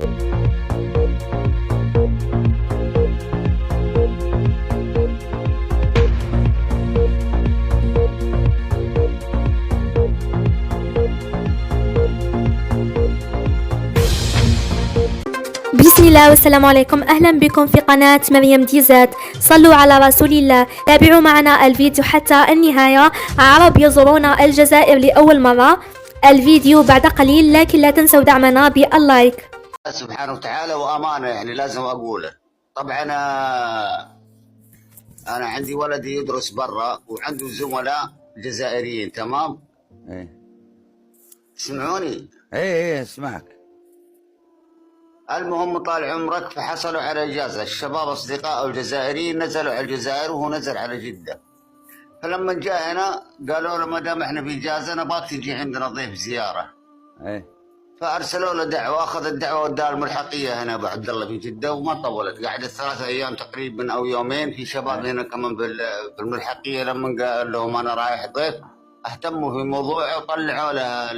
بسم الله والسلام عليكم. أهلا بكم في قناة مريم ديزات. صلوا على رسول الله. تابعوا معنا الفيديو حتى النهاية. عرب يزورون الجزائر لأول مرة. الفيديو بعد قليل، لكن لا تنسوا دعمنا باللايك. سبحانه وتعالى وأمانة، يعني لازم أقوله. طبعا أنا عندي ولدي يدرس برا وعنده زملاء جزائريين، تمام؟ ايه تسمعوني؟ ايه اسمعك. المهم طال عمرك، فحصلوا على إجازة. الشباب أصدقائه الجزائريين نزلوا على الجزائر وهو نزل على جدة. فلما جاء هنا قالوا له ما دام احنا في إجازة نبغاك تجي عندنا ضيف زيارة. ايه فأرسلوا له دعوة، أخذ الدعوة وداها الملحقية هنا أبو عبد الله في جدة، وما طولت، قعدت 3 أيام تقريبا أو يومين. في شباب هنا كمان في الملحقية لما قال لهم أنا رايح ضيف اهتموا في موضوعه وطلعوا له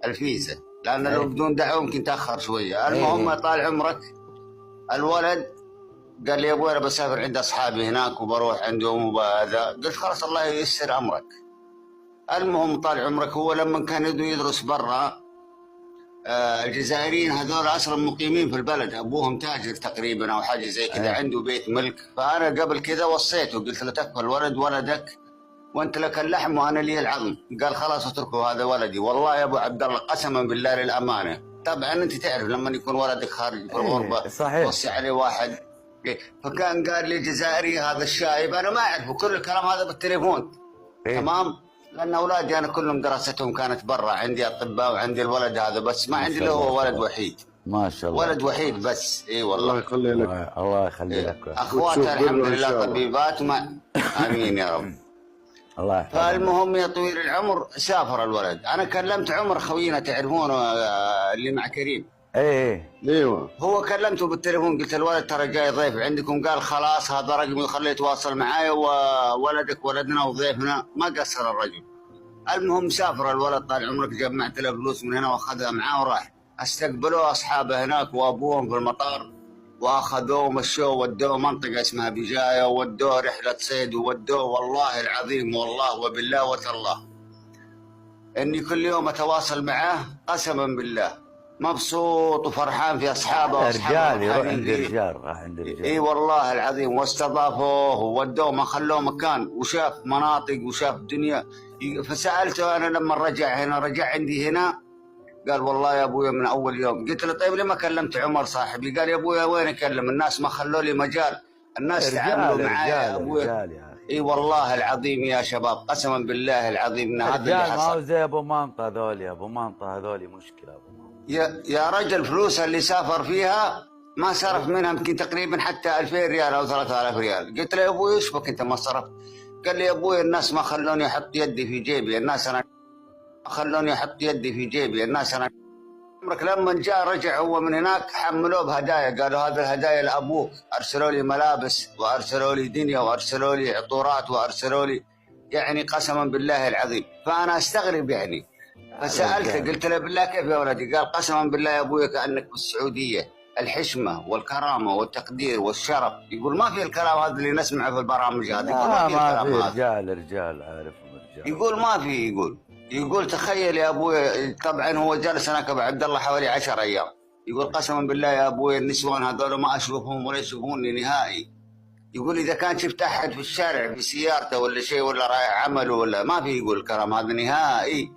الفيزا، لأن لو بدون دعوة يمكن تأخر شوية. المهم طال عمرك، الولد قال لي يا أبوي أنا بسافر عند أصحابي هناك وبروح عندهم وهذا. قلت خلاص الله ييسر أمرك. المهم طال عمرك، هو لما كان يدرس برا، الجزائريين هذول اصلا مقيمين في البلد، ابوهم تاجر تقريبا او حاجه زي كذا، عنده بيت ملك. فانا قبل كذا وصيته، قلت له تكفى الولد ولدك وانت لك اللحم وانا لي العظم. قال خلاص اتركوا هذا ولدي. والله يا ابو عبد الله قسما بالله للامانه، طبعا انت تعرف لما يكون ولدك خارج في الغربه صحيح توصي عليه واحد. فكان قال لي جزائري هذا الشايب، انا ما اعرفه، كل الكلام هذا بالتليفون. تمام، لأن أولادي أنا كلهم دراستهم كانت برا، عندي أطباء وعندي الولد هذا بس، ما عندي له هو ولد وحيد. ما شاء الله، ولد وحيد بس. إي والله الله يخلي لك. الله يخلي لك. أخواته الحمد لله طبيبات آمين يا رب. الله يحفظك. فالمهم يا طويل العمر سافر الولد. أنا كلمت عمر خوينا تعرفونه اللي مع كريم. ايوه هو كلمته بالتليفون، قلت الولد ترى جاي ضيف عندكم. قال خلاص هذا رقمي وخليه يتواصل معايا، وولدك ولدنا وضيفنا. ما قصر الرجل. المهم سافر الولد طال عمرك، جمعت له فلوس من هنا واخذها معاه وراح. استقبلوه اصحابه هناك وابوهم في المطار، واخذوه ومشوه ودوه منطقه اسمها بجايه، وودوه رحله صيد، وودوه والله العظيم والله وبالله وتالله اني كل يوم اتواصل معاه قسما بالله، مبسوط وفرحان في اصحابه. رجال يروح عند رجال، راح عند رجال. اي والله العظيم، واستضافوه وودوه ما خلوه مكان، وشاف مناطق وشاف دنيا. فسالته انا لما رجع هنا، رجع عندي هنا، قال والله يا ابويا من اول يوم. قلت له طيب ليه ما كلمت عمر صاحبي؟ قال يا ابويا وين اكلم الناس، ما خلوا لي مجال، الناس تعاملوا معي يا ابويا. اي والله العظيم يا شباب قسما بالله العظيم ان هذا اللي حصل. ما هو زي ابو منطقه هذول، ابو منطقه هذول مشكله. ابو منطقه يا رجل فلوس اللي سافر فيها ما صرف منها يمكن تقريبا حتى 2000 ريال او 3000 ريال. قلت له يا ابوي ايش بك انت ما صرفت؟ قال لي يا ابوي الناس ما خلوني احط يدي في جيبي، الناس انا خلوني احط يدي في جيبي، الناس انا عمرك. لما جاء رجع هو من هناك حملوه بهدايا، قالوا هذا الهدايا لابوك. ارسلوا لي ملابس وارسلوا لي دنيا وارسلوا لي عطورات وارسلوا لي، يعني قسما بالله العظيم. فانا استغرب يعني. فسالته قلت له بالله كيف يا ولدي؟ قال قسما بالله يا ابوي كانك في السعوديه، الحشمه والكرامه والتقدير والشرف. يقول ما في الكلام هذا اللي نسمعه في البرامج هذه. ما في رجال عارفهم رجال. يقول ما في. يقول تخيل يا ابوي، طبعا هو جالس هناك ابو عبد الله حوالي 10 ايام. يقول قسما بالله يا ابوي النسوان هذول ما اشوفهم ولا يشوفوني نهائي. يقول اذا كان شفت احد في الشارع في سيارته ولا شيء ولا رايح عمله ولا ما في، يقول الكلام هذا نهائي.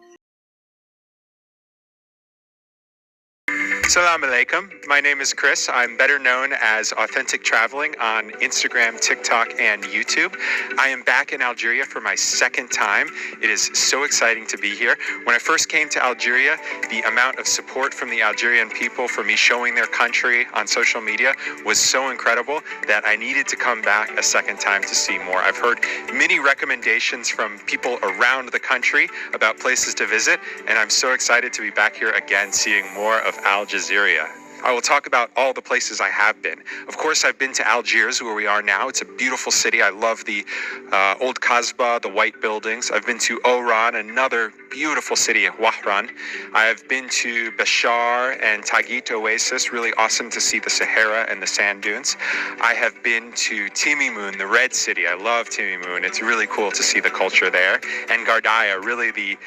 Assalamu alaikum. My name is Chris. I'm better known as Authentic Traveling on Instagram, TikTok, and YouTube. I am back in Algeria for my second time. It is so exciting to be here. When I first came to Algeria, the amount of support from the Algerian people for me showing their country on social media was so incredible that I needed to come back a second time to see more. I've heard many recommendations from people around the country about places to visit, and I'm so excited to be back here again seeing more of Algeria. I will talk about all the places I have been. Of course, I've been to Algiers, where we are now. It's a beautiful city. I love the old Kasbah, the white buildings. I've been to Oran, another beautiful city, Wahran. I have been to Bashar and Tagit Oasis, really awesome to see the Sahara and the sand dunes. I have been to Timimun, the Red City. I love Timimun. It's really cool to see the culture there. And Gardaya, really the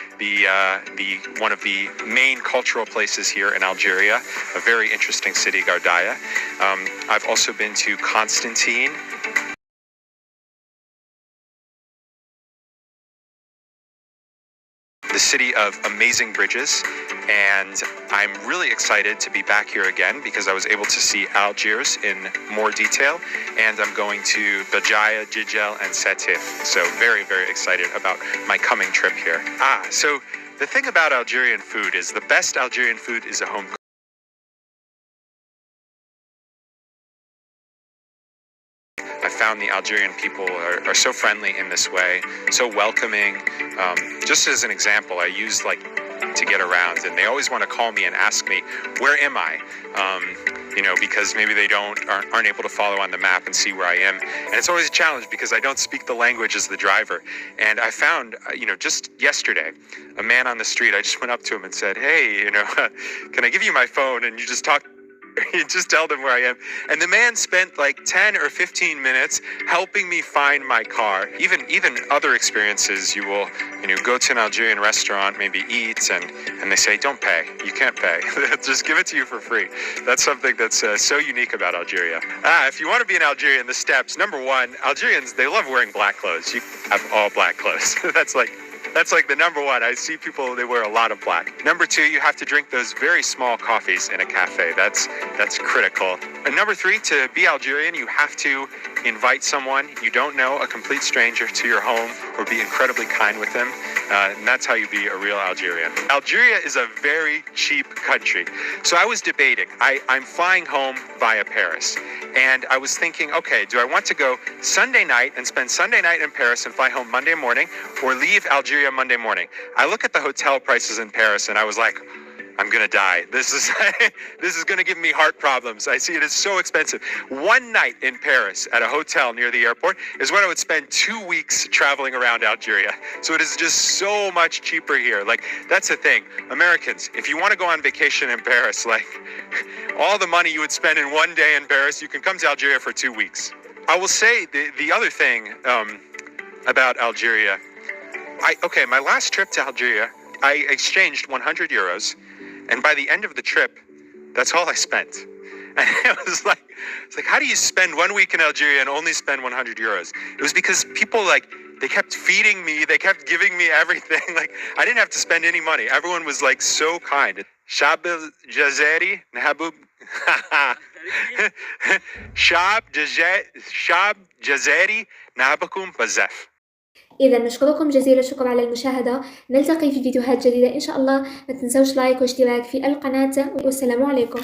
one of the main cultural places here in Algeria. A very interesting city, Gardaya. I've also been to Constantine. The city of amazing bridges, and I'm really excited to be back here again because I was able to see Algiers in more detail, and I'm going to Béjaïa, Jijel, and Sétif. So very, very excited about my coming trip here. So the thing about Algerian food is the best Algerian food is a home cooked. I found the Algerian people are so friendly in this way, so welcoming. Just as an example, I use to get around, and they always want to call me and ask me, where am I? Because maybe they aren't able to follow on the map and see where I am. And it's always a challenge because I don't speak the language as the driver. And I found, just yesterday, a man on the street, I just went up to him and said, hey, can I give you my phone? And you just talk. You just tell them where I am. And the man spent 10 or 15 minutes helping me find my car. Even other experiences, you will, go to an Algerian restaurant, maybe eat, and they say, don't pay. You can't pay. Just give it to you for free. That's something that's so unique about Algeria. If you want to be an Algerian, the steps. Number one, Algerians, they love wearing black clothes. You have all black clothes. That's the number one. I see people, they wear a lot of black. Number two, you have to drink those very small coffees in a cafe. That's critical. And number three, to be Algerian, you have to invite someone you don't know, a complete stranger, to your home, or be incredibly kind with them. And that's how you be a real Algerian. Algeria is a very cheap country. So I was debating. I'm flying home via Paris. And I was thinking, okay, do I want to go Sunday night and spend Sunday night in Paris and fly home Monday morning, or leave Algeria Monday morning? I look at the hotel prices in Paris and I was like, I'm going to die. This is going to give me heart problems. I see it is so expensive. One night in Paris at a hotel near the airport is what I would spend 2 weeks traveling around Algeria. So it is just so much cheaper here. That's the thing. Americans, if you want to go on vacation in Paris, all the money you would spend in one day in Paris, you can come to Algeria for 2 weeks. I will say the other thing about Algeria, my last trip to Algeria, I exchanged 100 euros. And by the end of the trip, that's all I spent. And it was like, how do you spend 1 week in Algeria and only spend 100 euros? It was because people they kept feeding me. They kept giving me everything. I didn't have to spend any money. Everyone was so kind. Shab Jazeri Nahabub. Shab Jazeri Nahabakum Bazef. إذا نشكركم جزيل الشكر على المشاهدة. نلتقي في فيديوهات جديدة إن شاء الله. ما تنسوش لايك واشتراك في القناة، والسلام عليكم.